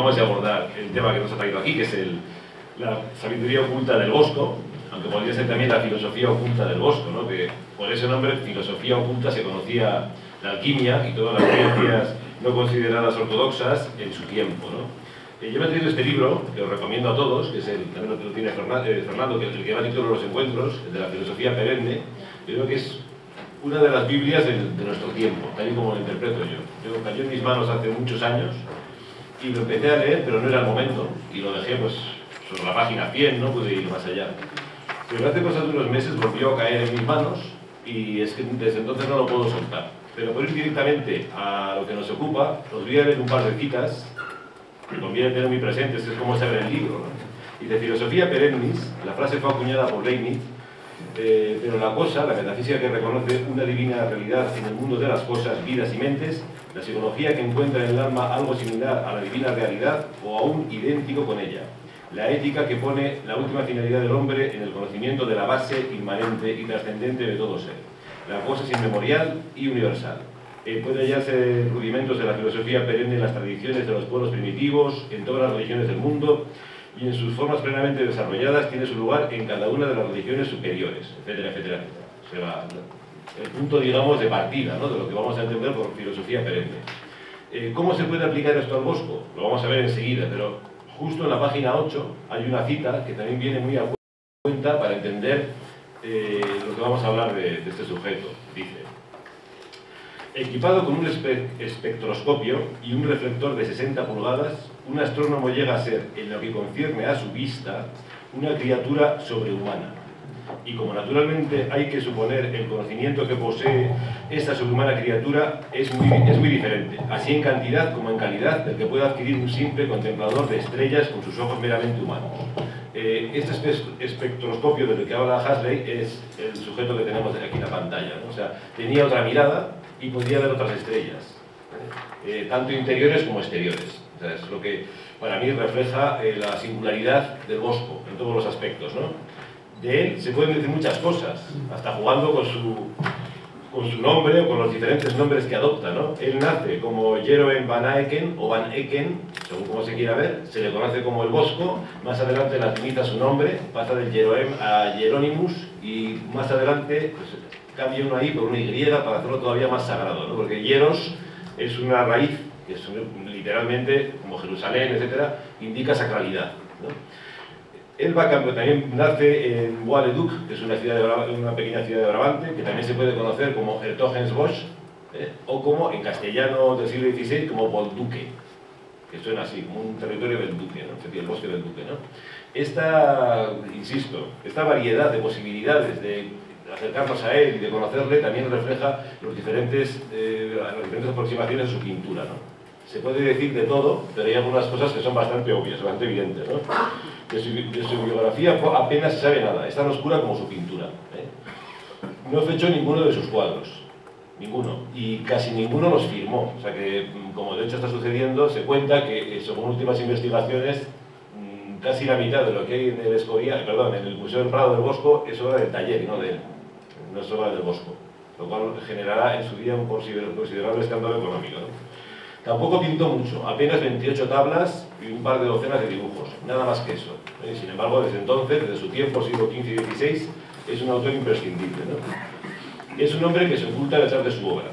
Vamos a abordar el tema que nos ha traído aquí, que es la sabiduría oculta del Bosco, aunque podría ser también la filosofía oculta del Bosco, ¿no? Que por ese nombre, filosofía oculta, se conocía la alquimia y todas las ciencias no consideradas ortodoxas en su tiempo, ¿no? Yo me he traído este libro, que os recomiendo a todos, que es también lo tiene Fernando, que es el que va a título de los encuentros, el de la filosofía perenne. Yo creo que es una de las Biblias de nuestro tiempo, tal y como lo interpreto yo. Cayó en mis manos hace muchos años y lo empecé a leer, pero no era el momento, y lo dejé pues sobre la página 100, no pude ir más allá. Pero hace cosa de unos meses volvió a caer en mis manos y es que desde entonces no lo puedo soltar. Pero por ir directamente a lo que nos ocupa, os voy a leer un par de citas que conviene tener muy presentes, es como se ve en el libro, ¿no? Dice: filosofía perennis, la frase fue acuñada por Leibniz, pero la cosa, la metafísica que reconoce una divina realidad en el mundo de las cosas, vidas y mentes, la psicología que encuentra en el alma algo similar a la divina realidad o aún idéntico con ella, la ética que pone la última finalidad del hombre en el conocimiento de la base inmanente y trascendente de todo ser. La cosa es inmemorial y universal. Puede hallarse rudimentos de la filosofía perenne en las tradiciones de los pueblos primitivos, en todas las religiones del mundo, y en sus formas plenamente desarrolladas tiene su lugar en cada una de las religiones superiores, etcétera, etcétera, etcétera. O sea, el punto, digamos, de partida, ¿no?, de lo que vamos a entender por filosofía perenne. ¿Cómo se puede aplicar esto al Bosco? Lo vamos a ver enseguida, pero justo en la página 8 hay una cita que también viene muy a cuenta para entender lo que vamos a hablar de este sujeto. Dice: equipado con un espectroscopio y un reflector de 60 pulgadas, un astrónomo llega a ser, en lo que concierne a su vista, una criatura sobrehumana. Y como naturalmente hay que suponer el conocimiento que posee esta sobrehumana criatura es muy diferente, así en cantidad como en calidad, del que puede adquirir un simple contemplador de estrellas con sus ojos meramente humanos. Este espectroscopio del que habla Huxley es el sujeto que tenemos aquí en la pantalla, ¿no? O sea, tenía otra mirada y podía ver otras estrellas, tanto interiores como exteriores. O sea, es lo que para mí refleja la singularidad del Bosco en todos los aspectos, ¿no? De él se pueden decir muchas cosas, hasta jugando con su nombre o con los diferentes nombres que adopta, ¿no? Él nace como Jeroen van Aken o Van Eken, según como se quiera ver, se le conoce como el Bosco, más adelante latiniza su nombre, pasa del Jeroen a Hieronymus y más adelante pues, cambia una I por una Y para hacerlo todavía más sagrado, ¿no? Porque Hieros es una raíz que es, literalmente, como Jerusalén, etcétera, indica sacralidad, ¿no? Él también nace en Bois-le-Duc, que es una pequeña ciudad de Brabante, que también se puede conocer como Hertogenbosch, o como, en castellano del siglo XVI, como Bolduque, que suena así, como un territorio del duque, ¿no? El bosque del duque, ¿no? Insisto, esta variedad de posibilidades de acercarnos a él y de conocerle también refleja las diferentes aproximaciones de su pintura, ¿no? Se puede decir de todo, pero hay algunas cosas que son bastante obvias, bastante evidentes, ¿no? De su biografía apenas se sabe nada, es tan oscura como su pintura, No fechó ninguno de sus cuadros, ninguno, y casi ninguno los firmó. O sea que, como de hecho está sucediendo, se cuenta que, según últimas investigaciones, casi la mitad de lo que hay en el Escorial, en el Museo del Prado del Bosco es obra del taller y no de él, no es obra del Bosco, lo cual generará en su día un considerable escándalo económico, ¿no? Tampoco pintó mucho, apenas 28 tablas y un par de docenas de dibujos, nada más que eso. Sin embargo, desde entonces, desde su tiempo, siglo XV y XVI, es un autor imprescindible, ¿no? Es un hombre que se oculta detrás de su obra,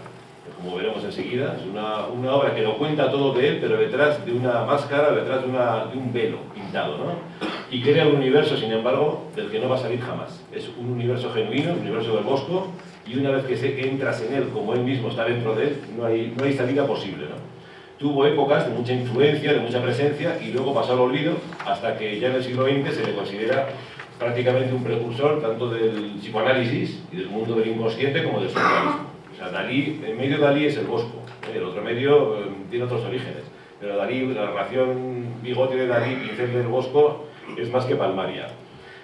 como veremos enseguida. Es una obra que lo cuenta todo de él, pero detrás de una máscara, detrás de un velo pintado, ¿no? Y crea un universo, sin embargo, del que no va a salir jamás. Es un universo genuino, un universo del Bosco, y una vez que entras en él, como él mismo está dentro de él, no hay salida posible, ¿no? Tuvo épocas de mucha influencia, de mucha presencia, y luego pasó al olvido, hasta que ya en el siglo XX se le considera prácticamente un precursor tanto del psicoanálisis y del mundo del inconsciente como del surrealismo. O sea, Dalí, el medio de Dalí es el Bosco, el otro medio tiene otros orígenes, pero Dalí, la relación bigote de Dalí, pincel del Bosco, es más que palmaria.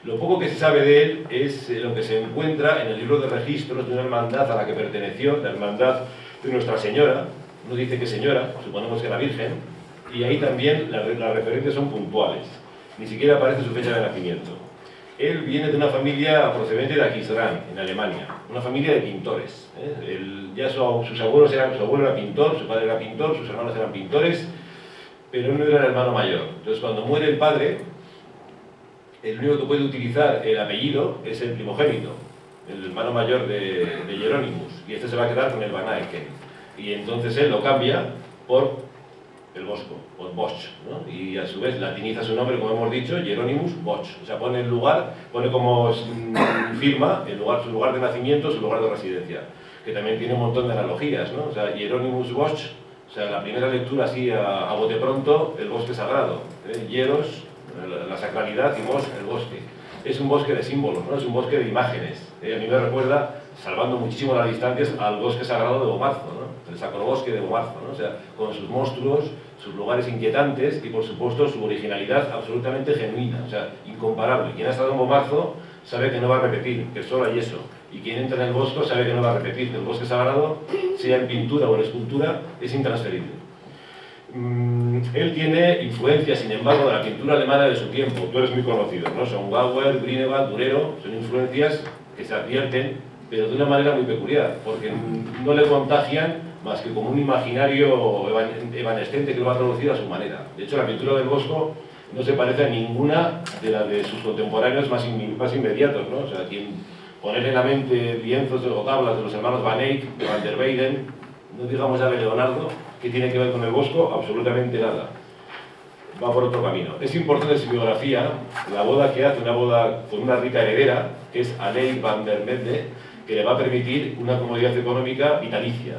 Lo poco que se sabe de él es lo que se encuentra en el libro de registros de una hermandad a la que perteneció, la hermandad de Nuestra Señora. Uno dice que señora, suponemos que la Virgen, y ahí también las referencias son puntuales, ni siquiera aparece su fecha de nacimiento. Él viene de una familia procedente de Aquisgrán, en Alemania, una familia de pintores. Sus abuelos su abuelo era pintor, su padre era pintor, sus hermanos eran pintores, pero él no era el hermano mayor. Entonces, cuando muere el padre, el único que puede utilizar el apellido es el primogénito, el hermano mayor de Hieronymus, y este se va a quedar con el Van Eycken. Y entonces él lo cambia por el Bosco, por Bosch, ¿no? Y a su vez latiniza su nombre, como hemos dicho, Hieronymus Bosch. O sea, pone el lugar, pone como firma el lugar, su lugar de nacimiento, su lugar de residencia, que también tiene un montón de analogías, ¿no? O sea, Hieronymus Bosch, o sea, la primera lectura así a bote pronto, el bosque sagrado, Hieros, la sacralidad, y Bosch, el bosque. Es un bosque de símbolos, ¿no? Es un bosque de imágenes. A mí me recuerda, salvando muchísimo las distancias, al bosque sagrado de Bomarzo, ¿no? El sacrobosque de Bomarzo, ¿no? O sea, con sus monstruos, sus lugares inquietantes y, por supuesto, su originalidad absolutamente genuina, o sea, incomparable. Quien ha estado en Bomarzo sabe que no va a repetir, que solo hay eso. Y quien entra en el bosque sabe que no va a repetir, que el bosque sagrado, sea en pintura o en escultura, es intransferible. Él tiene influencia, sin embargo, de la pintura alemana de su tiempo. Tú eres muy conocido, ¿no? Son Gauer, Grünewald, Durero, son influencias que se advierten, pero de una manera muy peculiar, porque no le contagian más que como un imaginario evanescente que lo va a traducir a su manera. De hecho, la pintura del Bosco no se parece a ninguna de las de sus contemporáneos más inmediatos, ¿no? O sea, quien poner en la mente lienzos o tablas de los hermanos Van Eyck, de Van der Weyden, no digamos ya de Leonardo, que tiene que ver con el Bosco, absolutamente nada. Va por otro camino. Es importante en su biografía la boda que hace, una boda con una rica heredera, que es Aleid van der Mede, que le va a permitir una comodidad económica vitalicia.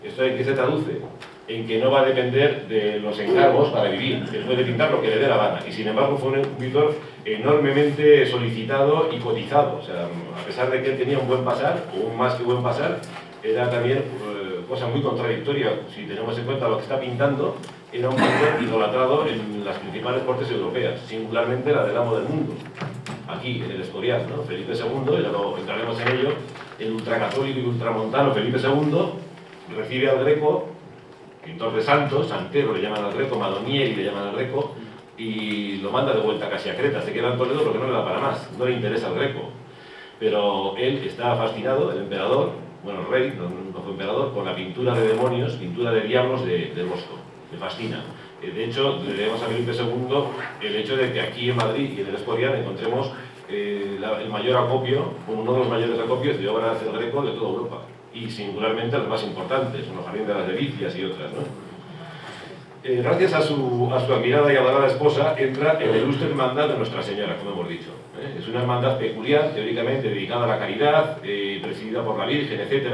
¿Esto en qué se traduce? En que no va a depender de los encargos para vivir, que puede pintar lo que le dé la gana. Y sin embargo fue un pintor enormemente solicitado y cotizado. O sea, a pesar de que él tenía un buen pasar, o un más que buen pasar, era también cosa muy contradictoria. Si tenemos en cuenta lo que está pintando, era un pintor idolatrado en las principales cortes europeas, singularmente la del amo del mundo. Aquí, en el Escorial, ¿no? Felipe II, ya lo entraremos en ello, el ultracatólico y ultramontano Felipe II recibe al Greco, pintor de santos, santero le llaman al Greco, Madonieri le llaman al Greco, y lo manda de vuelta casi a Creta. Se queda en Toledo porque no le da para más, no le interesa al Greco. Pero él está fascinado, el emperador, bueno, el rey, no fue emperador, con la pintura de demonios, pintura de diablos del Bosco. Le fascina. De hecho, le debemos a Felipe II el hecho de que aquí en Madrid y en el Escorial encontremos el mayor acopio, uno de los mayores acopios de obras del Greco de toda Europa. Y singularmente los más importantes, los Jardín de las Delicias y otras, ¿no? Gracias a su admirada y adorada esposa, entra en la ilustre hermandad de Nuestra Señora, como hemos dicho. Es una hermandad peculiar, teóricamente dedicada a la caridad, presidida por la Virgen, etc.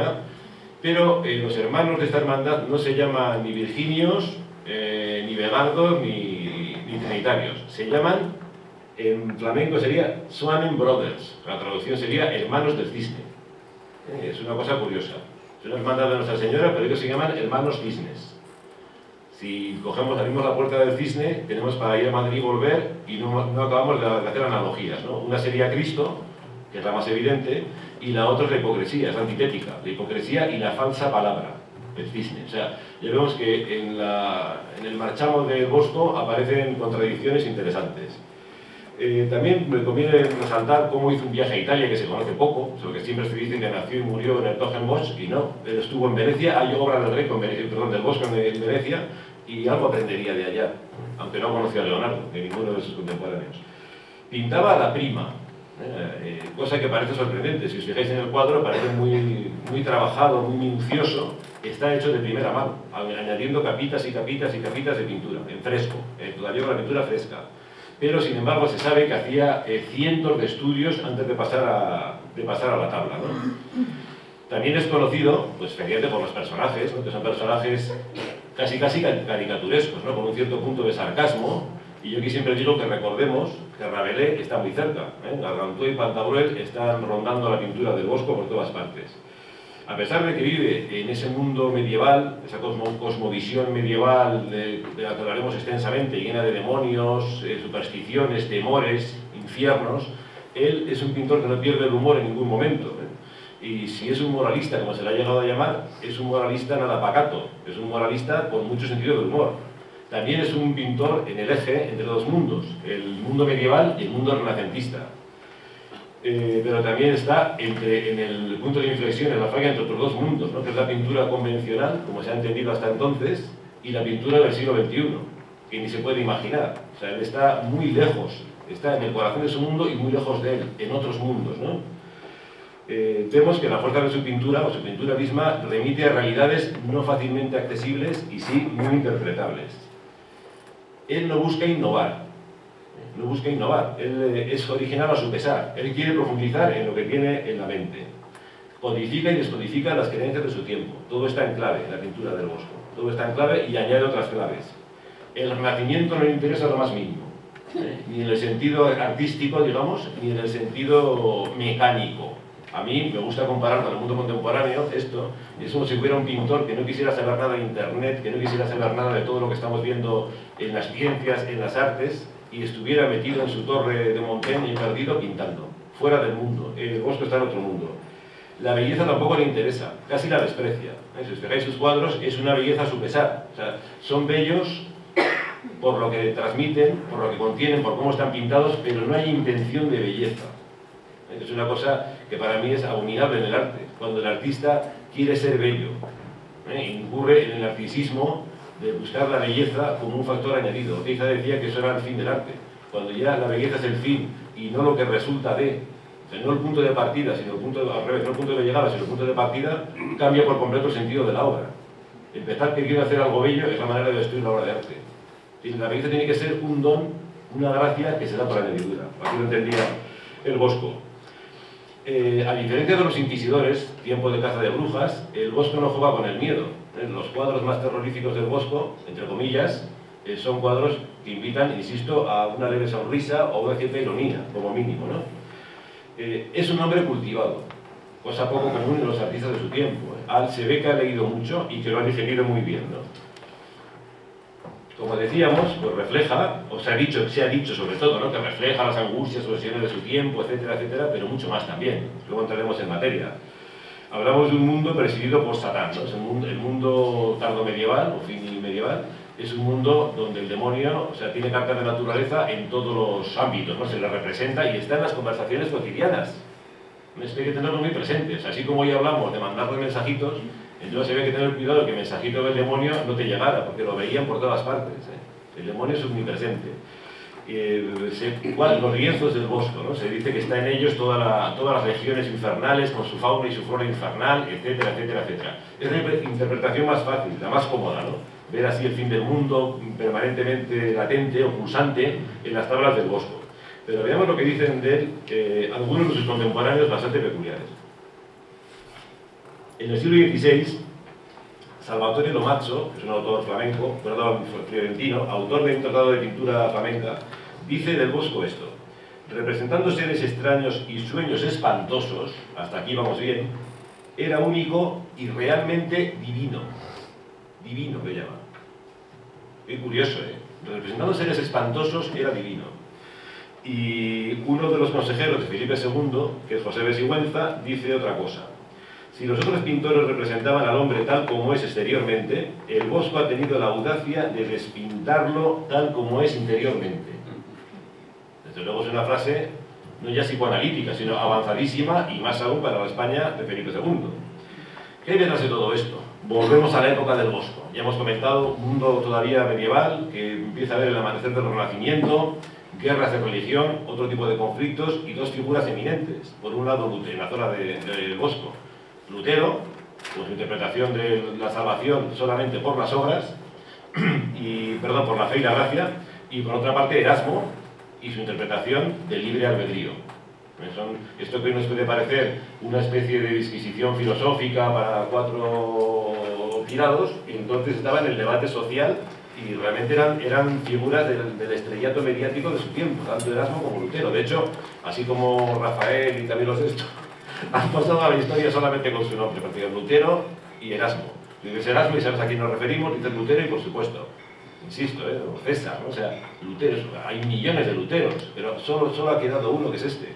Pero los hermanos de esta hermandad no se llaman ni Virginios, ni Vegardos, ni Trinitarios. Se llaman, en flamenco sería Swanen Brothers. La traducción sería Hermanos del Cisne. Es una cosa curiosa. Es una hermandad de Nuestra Señora, pero ellos se llaman Hermanos Cisnes. Si abrimos la puerta del Cisne, tenemos para ir a Madrid y volver, y no acabamos de hacer analogías, ¿no? Una sería Cristo, que es la más evidente, y la otra es la hipocresía, es la antitética, la hipocresía y la falsa palabra, el cisne. O sea, ya vemos que en el marchamo del Bosco aparecen contradicciones interesantes. También me conviene resaltar cómo hizo un viaje a Italia, que se conoce poco, sobre que siempre se dice que nació y murió en el Hertogenbosch, y no, él estuvo en Venecia, hay obra del Greco, del Bosco en Venecia, y algo aprendería de allá, aunque no conocía a Leonardo, ni ninguno de sus contemporáneos. Pintaba a la prima, cosa que parece sorprendente. Si os fijáis en el cuadro, parece muy trabajado, muy minucioso, está hecho de primera mano, añadiendo capitas y capitas y capitas de pintura, en fresco, todavía con la pintura fresca. Pero, sin embargo, se sabe que hacía cientos de estudios antes de pasar a la tabla, ¿no? También es conocido, pues, efectivamente, por los personajes, ¿no? Que son personajes casi caricaturescos, ¿no? Con un cierto punto de sarcasmo. Y yo aquí siempre digo que recordemos que Rabelais está muy cerca, Gargantua y Pantagruel están rondando la pintura del Bosco por todas partes. A pesar de que vive en ese mundo medieval, esa cosmovisión medieval de la que hablaremos extensamente, llena de demonios, supersticiones, temores, infiernos, él es un pintor que no pierde el humor en ningún momento. Y si es un moralista, como se le ha llegado a llamar, es un moralista nada pacato, es un moralista con mucho sentido del humor. También es un pintor en el eje entre dos mundos, el mundo medieval y el mundo renacentista. Pero también está en el punto de inflexión, en la falla entre otros dos mundos, ¿no? Que es la pintura convencional, como se ha entendido hasta entonces, y la pintura del siglo XXI. que ni se puede imaginar. O sea, él está muy lejos, está en el corazón de su mundo y muy lejos de él, en otros mundos, ¿no? Vemos que la fuerza de su pintura, o su pintura misma, remite a realidades no fácilmente accesibles y sí muy interpretables. Él no busca innovar, él es original a su pesar, él quiere profundizar en lo que tiene en la mente. Codifica y descodifica las creencias de su tiempo, todo está en clave en la pintura del Bosco, todo está en clave y añade otras claves. El Renacimiento no le interesa lo más mínimo, ni en el sentido artístico, digamos, ni en el sentido mecánico. A mí me gusta comparar con el mundo contemporáneo esto, es como si hubiera un pintor que no quisiera saber nada de Internet, que no quisiera saber nada de todo lo que estamos viendo en las ciencias, en las artes, y estuviera metido en su torre de Montaigne y perdido pintando, fuera del mundo. El Bosco está en otro mundo. La belleza tampoco le interesa, casi la desprecia. Si os fijáis sus cuadros, es una belleza a su pesar. O sea, son bellos por lo que transmiten, por lo que contienen, por cómo están pintados, pero no hay intención de belleza. Es una cosa que para mí es abominable en el arte, cuando el artista quiere ser bello, incurre en el narcisismo de buscar la belleza como un factor añadido. Ortiz decía que eso era el fin del arte, cuando ya la belleza es el fin y no lo que resulta de, o sea, no el punto de partida, sino el punto de, al revés, no el punto de llegada, sino el punto de partida, cambia por completo el sentido de la obra. Empezar queriendo hacer algo bello es la manera de destruir la obra de arte. La belleza tiene que ser un don, una gracia que se da por añadidura. Así lo entendía el Bosco. A diferencia de los inquisidores, tiempo de caza de brujas, el Bosco no juega con el miedo. Los cuadros más terroríficos del Bosco, entre comillas, son cuadros que invitan, insisto, a una leve sonrisa o una cierta ironía, como mínimo, ¿no? Es un hombre cultivado, cosa poco común en los artistas de su tiempo. Se ve que ha leído mucho y que lo ha digerido muy bien, ¿no? Como decíamos, pues refleja, o se ha dicho sobre todo, ¿no?, que refleja las angustias, obsesiones de su tiempo, etcétera, etcétera, pero mucho más también. Luego entraremos en materia. Hablamos de un mundo presidido por Satán, ¿no? Es el mundo tardomedieval o fin medieval, es un mundo donde el demonio, o sea, tiene carta de naturaleza en todos los ámbitos, ¿no? Se le representa y está en las conversaciones cotidianas. Esto hay que tenerlo muy presentes. Así como hoy hablamos de mandarle mensajitos, entonces hay que tener cuidado que el mensajito del demonio no te llegara, porque lo veían por todas partes. El demonio es omnipresente. Igual, los lienzos del Bosco, ¿no? Se dice que está en ellos todas las regiones infernales, con su fauna y su flora infernal, etcétera, etcétera, etcétera. Es la interpretación más fácil, la más cómoda, ¿no? Ver así el fin del mundo permanentemente latente o pulsante en las tablas del Bosco. Pero veamos lo que dicen de él algunos de sus contemporáneos bastante peculiares. En el siglo XVI, Salvatore Lomazzo, que es un autor flamenco, fiorentino, autor de un tratado de pintura flamenca, dice del Bosco esto: representando seres extraños y sueños espantosos, hasta aquí vamos bien, era único y realmente divino. Divino lo llama. Qué curioso, ¿eh? Representando seres espantosos era divino. Y uno de los consejeros de Felipe II, que es José de Sigüenza, dice otra cosa. Si los otros pintores representaban al hombre tal como es exteriormente, el Bosco ha tenido la audacia de despintarlo tal como es interiormente. Desde luego es una frase no ya psicoanalítica, sino avanzadísima y más aún para la España de Felipe II. ¿Qué hay detrás de todo esto? Volvemos a la época del Bosco. Ya hemos comentado un mundo todavía medieval que empieza a ver el amanecer del Renacimiento, guerras de religión, otro tipo de conflictos y dos figuras eminentes. Por un lado, en la zona del Bosco, Lutero, con su interpretación de la salvación solamente por las obras, por la fe y la gracia, y por otra parte Erasmo y su interpretación del libre albedrío. Esto que hoy nos puede parecer una especie de disquisición filosófica para cuatro tirados, y entonces estaba en el debate social y realmente eran figuras del estrellato mediático de su tiempo, tanto Erasmo como Lutero. De hecho, así como Rafael y también los estos, han pasado a la historia solamente con su nombre, porque Lutero y Erasmo. Dices Erasmo y sabes a quién nos referimos, dices Lutero y por supuesto, insisto, César, ¿no? O sea, Lutero, hay millones de Luteros, pero solo ha quedado uno, que es este.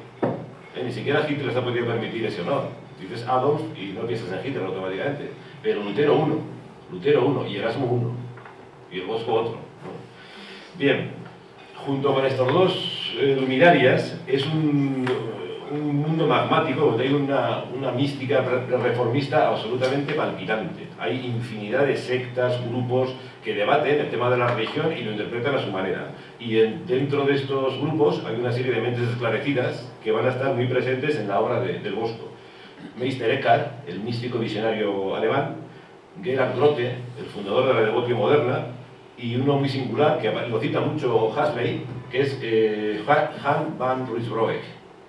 Ni siquiera Hitler se ha podido permitir ese honor. Dices Adolf y no piensas en Hitler automáticamente, pero Lutero uno y Erasmo uno, y el Bosco otro, ¿no? Bien, junto con estos dos luminarias, es un mundo magmático, donde hay una mística reformista absolutamente palpitante. Hay infinidad de sectas, grupos que debaten el tema de la religión y lo interpretan a su manera. Y dentro de estos grupos hay una serie de mentes esclarecidas que van a estar muy presentes en la obra del Bosco. Meister Eckhart, el místico visionario alemán, Gerhard Rothe, el fundador de la Devotio moderna, y uno muy singular, que lo cita mucho Huxley, que es Hans van Ruysbroek,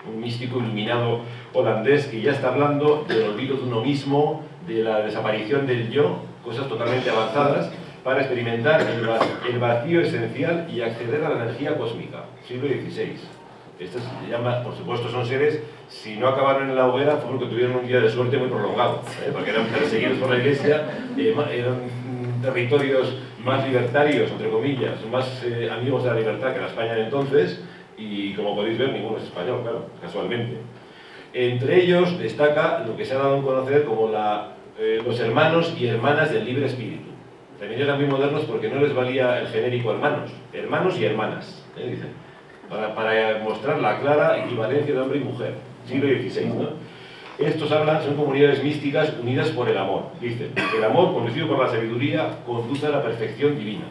un místico iluminado holandés que ya está hablando del olvido de uno mismo, de la desaparición del yo, cosas totalmente avanzadas, para experimentar el vacío esencial y acceder a la energía cósmica, siglo XVI. Estos se llama, por supuesto, son seres, si no acabaron en la hoguera, fue porque tuvieron un día de suerte muy prolongado, porque eran perseguidos por la Iglesia, eran territorios más libertarios, entre comillas, más amigos de la libertad que la España de entonces, y como podéis ver, ninguno es español, claro, casualmente. Entre ellos destaca lo que se ha dado a conocer como los hermanos y hermanas del libre espíritu. También eran muy modernos porque no les valía el genérico hermanos y hermanas, dicen, para mostrar la clara equivalencia de hombre y mujer, siglo XVI, ¿no? Estos son comunidades místicas unidas por el amor. Dicen que el amor, conducido por la sabiduría, conduce a la perfección divina.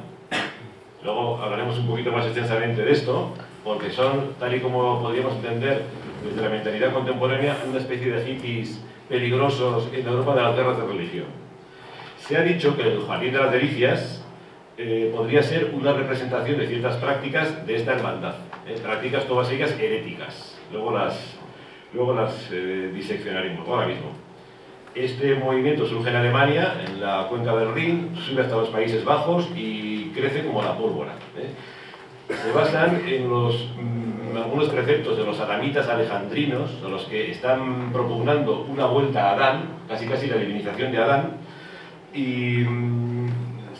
Luego hablaremos un poquito más extensamente de esto, porque son, tal y como podríamos entender desde la mentalidad contemporánea, una especie de hippies peligrosos en Europa de las guerras de religión. Se ha dicho que el Jardín de las Delicias podría ser una representación de ciertas prácticas de esta hermandad, prácticas todas ellas heréticas. Luego las diseccionaremos ahora mismo. Este movimiento surge en Alemania, en la cuenca del Rin, sube hasta los Países Bajos y crece como la pólvora. Se basan en algunos preceptos de los adamitas alejandrinos, son los que están propugnando una vuelta a Adán, casi la divinización de Adán, y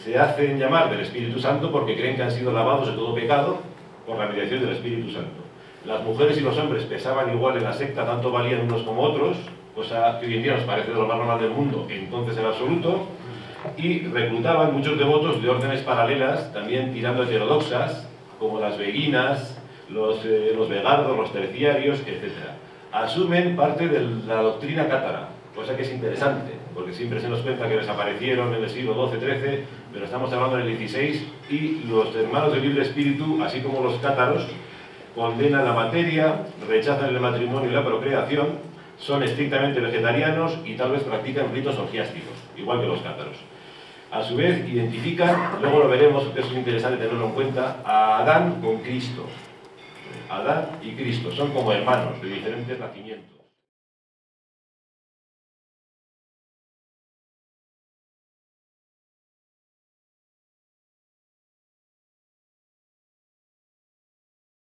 se hacen llamar del Espíritu Santo porque creen que han sido lavados de todo pecado por la mediación del Espíritu Santo. Las mujeres y los hombres pesaban igual en la secta, tanto valían unos como otros, cosa que hoy en día nos parece de lo más normal del mundo, entonces en absoluto, y reclutaban muchos devotos de órdenes paralelas, también tirando heterodoxas, como las beguinas, los vegardos, los terciarios, etc. Asumen parte de la doctrina cátara, cosa que es interesante, porque siempre se nos cuenta que desaparecieron en el siglo XII-XIII, pero estamos hablando del XVI, y los hermanos del libre espíritu, así como los cátaros, condenan la materia, rechazan el matrimonio y la procreación, son estrictamente vegetarianos y tal vez practican ritos orgiásticos, igual que los cátaros. A su vez, identifican, luego lo veremos, que es interesante tenerlo en cuenta, a Adán con Cristo. Adán y Cristo son como hermanos de diferentes nacimientos.